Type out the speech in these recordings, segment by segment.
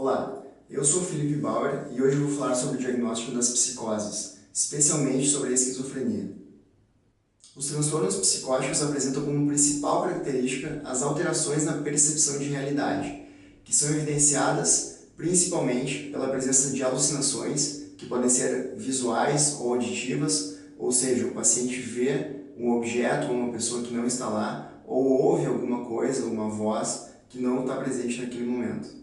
Olá, eu sou o Felipe Bauer e hoje eu vou falar sobre o diagnóstico das psicoses, especialmente sobre a esquizofrenia. Os transtornos psicóticos apresentam como principal característica as alterações na percepção de realidade, que são evidenciadas principalmente pela presença de alucinações, que podem ser visuais ou auditivas, ou seja, o paciente vê um objeto ou uma pessoa que não está lá, ou ouve alguma coisa, uma voz que não está presente naquele momento.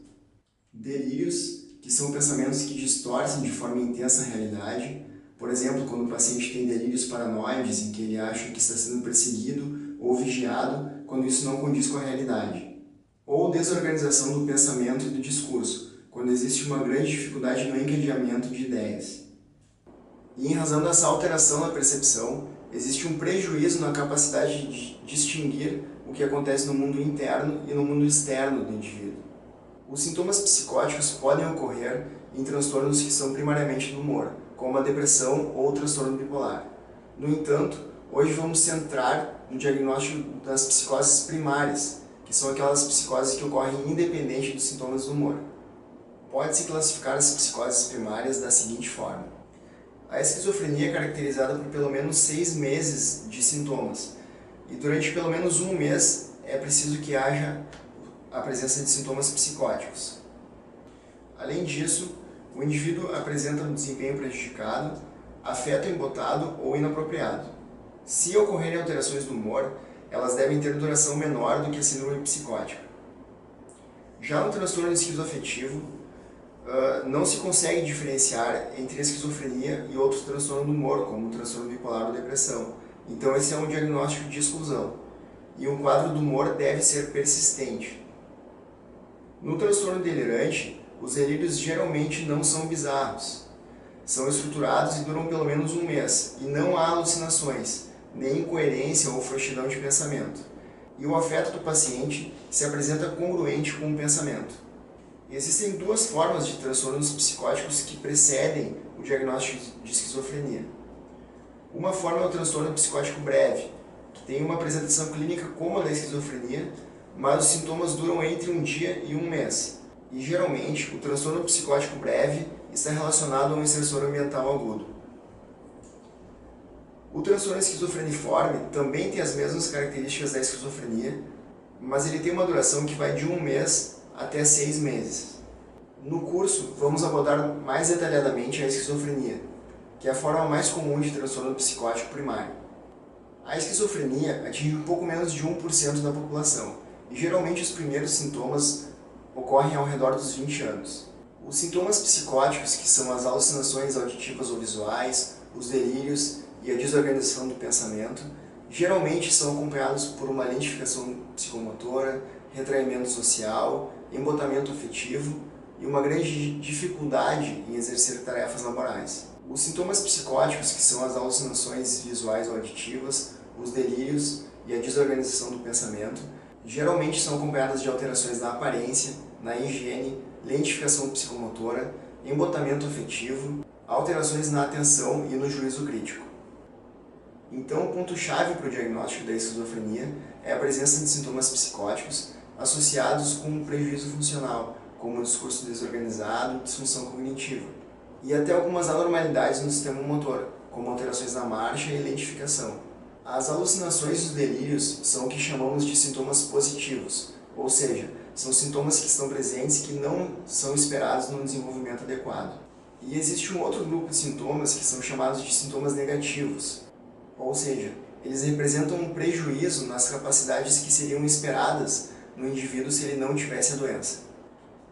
Delírios, que são pensamentos que distorcem de forma intensa a realidade, por exemplo, quando o paciente tem delírios paranoides em que ele acha que está sendo perseguido ou vigiado, quando isso não condiz com a realidade. Ou desorganização do pensamento e do discurso, quando existe uma grande dificuldade no encadeamento de ideias. E em razão dessa alteração na percepção, existe um prejuízo na capacidade de distinguir o que acontece no mundo interno e no mundo externo do indivíduo. Os sintomas psicóticos podem ocorrer em transtornos que são primariamente do humor, como a depressão ou o transtorno bipolar. No entanto, hoje vamos centrar no diagnóstico das psicoses primárias, que são aquelas psicoses que ocorrem independente dos sintomas do humor. Pode-se classificar as psicoses primárias da seguinte forma. A esquizofrenia é caracterizada por pelo menos 6 meses de sintomas, e durante pelo menos um mês é preciso que haja a presença de sintomas psicóticos. Além disso, o indivíduo apresenta um desempenho prejudicado, afeto embotado ou inapropriado. Se ocorrerem alterações do humor, elas devem ter duração menor do que a síndrome psicótica. Já no transtorno esquizoafetivo, não se consegue diferenciar entre a esquizofrenia e outros transtornos do humor, como o transtorno bipolar ou depressão. Então esse é um diagnóstico de exclusão. E um quadro do humor deve ser persistente. No transtorno delirante, os delírios geralmente não são bizarros. São estruturados e duram pelo menos um mês, e não há alucinações, nem incoerência ou frouxidão de pensamento. E o afeto do paciente se apresenta congruente com o pensamento. Existem duas formas de transtornos psicóticos que precedem o diagnóstico de esquizofrenia. Uma forma é o transtorno psicótico breve, que tem uma apresentação clínica como a da esquizofrenia, mas os sintomas duram entre um dia e um mês. E geralmente, o transtorno psicótico breve está relacionado a um estressor ambiental agudo. O transtorno esquizofreniforme também tem as mesmas características da esquizofrenia, mas ele tem uma duração que vai de um mês até 6 meses. No curso, vamos abordar mais detalhadamente a esquizofrenia, que é a forma mais comum de transtorno psicótico primário. A esquizofrenia atinge um pouco menos de 1% da população, e geralmente os primeiros sintomas ocorrem ao redor dos 20 anos. Os sintomas psicóticos, que são as alucinações auditivas ou visuais, os delírios e a desorganização do pensamento, geralmente são acompanhados por uma lentificação psicomotora, retraimento social, embotamento afetivo e uma grande dificuldade em exercer tarefas laborais. Os sintomas psicóticos, que são as alucinações visuais ou auditivas, os delírios e a desorganização do pensamento, geralmente são acompanhadas de alterações na aparência, na higiene, lentificação psicomotora, embotamento afetivo, alterações na atenção e no juízo crítico. Então, o ponto-chave para o diagnóstico da esquizofrenia é a presença de sintomas psicóticos associados com um prejuízo funcional, como o discurso desorganizado e disfunção cognitiva, e até algumas anormalidades no sistema motor, como alterações na marcha e lentificação. As alucinações e os delírios são o que chamamos de sintomas positivos, ou seja, são sintomas que estão presentes e que não são esperados no desenvolvimento adequado. E existe um outro grupo de sintomas que são chamados de sintomas negativos, ou seja, eles representam um prejuízo nas capacidades que seriam esperadas no indivíduo se ele não tivesse a doença.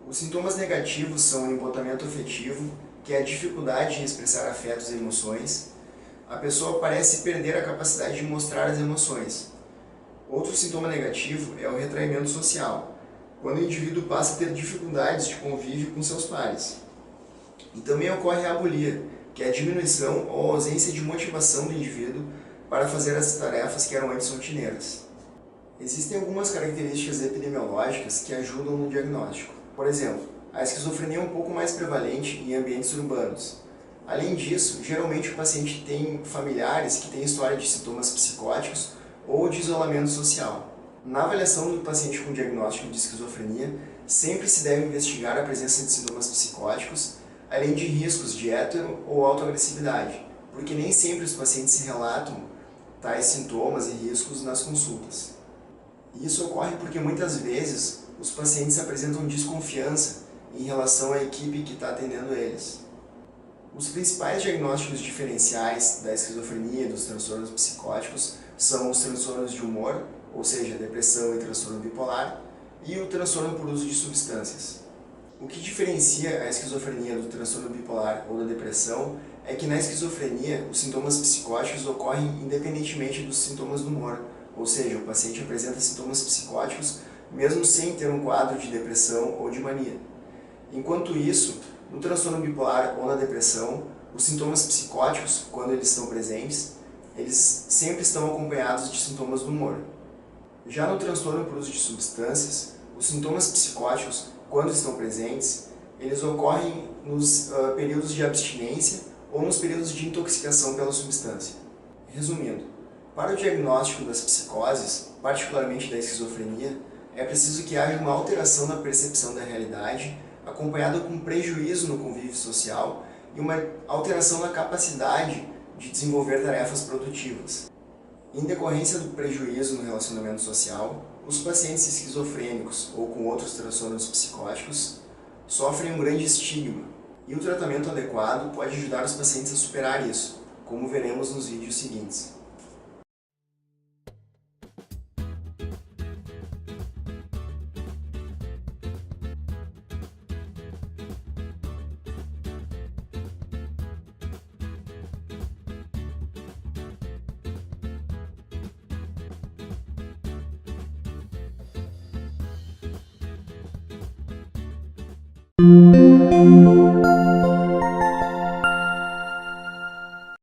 Os sintomas negativos são o embotamento afetivo, que é a dificuldade em expressar afetos e emoções. A pessoa parece perder a capacidade de mostrar as emoções. Outro sintoma negativo é o retraimento social, quando o indivíduo passa a ter dificuldades de convívio com seus pares. E também ocorre a abulia, que é a diminuição ou ausência de motivação do indivíduo para fazer as tarefas que eram antes rotineiras. Existem algumas características epidemiológicas que ajudam no diagnóstico. Por exemplo, a esquizofrenia é um pouco mais prevalente em ambientes urbanos. Além disso, geralmente o paciente tem familiares que têm história de sintomas psicóticos ou de isolamento social. Na avaliação do paciente com diagnóstico de esquizofrenia, sempre se deve investigar a presença de sintomas psicóticos, além de riscos de hétero ou autoagressividade, porque nem sempre os pacientes se relatam tais sintomas e riscos nas consultas. Isso ocorre porque muitas vezes os pacientes apresentam desconfiança em relação à equipe que está atendendo eles. Os principais diagnósticos diferenciais da esquizofrenia e dos transtornos psicóticos são os transtornos de humor, ou seja, depressão e transtorno bipolar, e o transtorno por uso de substâncias. O que diferencia a esquizofrenia do transtorno bipolar ou da depressão é que na esquizofrenia os sintomas psicóticos ocorrem independentemente dos sintomas do humor, ou seja, o paciente apresenta sintomas psicóticos mesmo sem ter um quadro de depressão ou de mania. Enquanto isso, no transtorno bipolar ou na depressão, os sintomas psicóticos, quando eles estão presentes, eles sempre estão acompanhados de sintomas do humor. Já no transtorno por uso de substâncias, os sintomas psicóticos, quando estão presentes, eles ocorrem nos períodos de abstinência ou nos períodos de intoxicação pela substância. Resumindo, para o diagnóstico das psicoses, particularmente da esquizofrenia, é preciso que haja uma alteração na percepção da realidade, acompanhada com prejuízo no convívio social e uma alteração na capacidade de desenvolver tarefas produtivas. Em decorrência do prejuízo no relacionamento social, os pacientes esquizofrênicos ou com outros transtornos psicóticos sofrem um grande estigma, e o tratamento adequado pode ajudar os pacientes a superar isso, como veremos nos vídeos seguintes.